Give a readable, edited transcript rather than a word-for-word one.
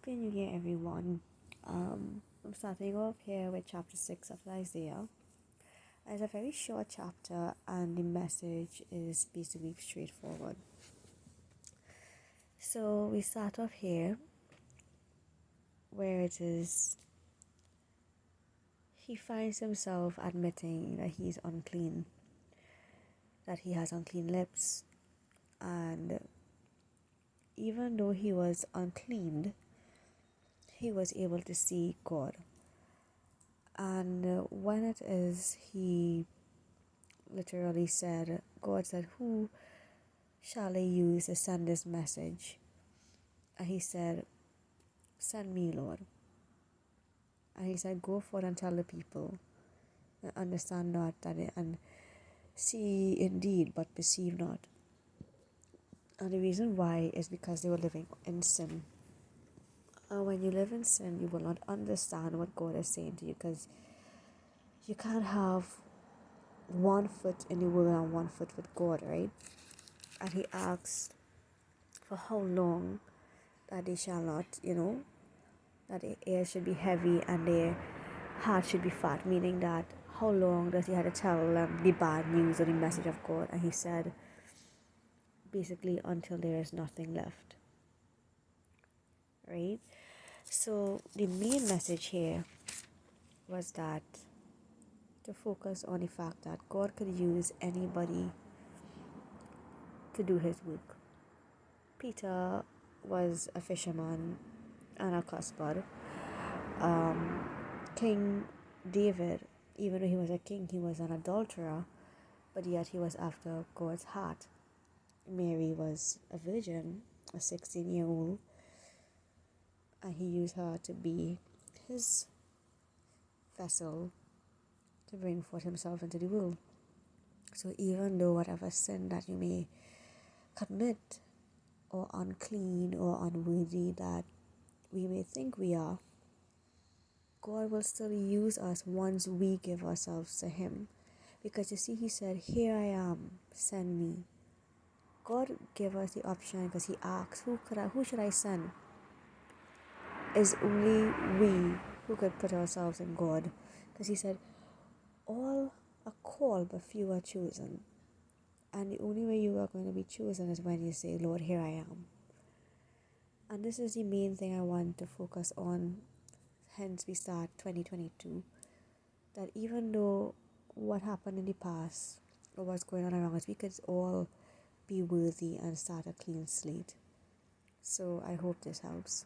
Happy New Year, everyone. I'm starting off here with chapter 6 of Isaiah. It's a very short chapter, and the message is basically straightforward. So, we start off here where it is he finds himself admitting that he's unclean, that he has unclean lips, and even though he was unclean, he was able to see God. And when it is, he literally said, God said, "Who shall I use to send this message?" And he said, "Send me, Lord." And he said, "Go forth and tell the people, and understand not that it, and see indeed, but perceive not." And the reason why is because they were living in sin. And when you live in sin, you will not understand what God is saying to you, because you can't have one foot in the world and one foot with God, right? And he asks for how long that they shall not, that their ears should be heavy and their heart should be fat, meaning that how long does he have to tell them the bad news or the message of God? And he said, basically, until there is nothing left, right? So the main message here was that to focus on the fact that God could use anybody to do his work. Peter was a fisherman and a cuspard. King David, even though he was a king, he was an adulterer, but yet he was after God's heart. Mary was a virgin, a 16-year-old, and he used her to be his vessel to bring forth himself into the world. So even though whatever sin that you may commit, or unclean or unworthy that we may think we are, God will still use us once we give ourselves to him. Because you see, he said, "Here I am, send me." God gave us the option because he asked, who should I send? It's only we who could put ourselves in God. Because he said, all are called but few are chosen. And the only way you are going to be chosen is when you say, "Lord, here I am." And this is the main thing I want to focus on. Hence we start 2022. That even though what happened in the past or what's going on around us, we could all be worthy and start a clean slate. So I hope this helps.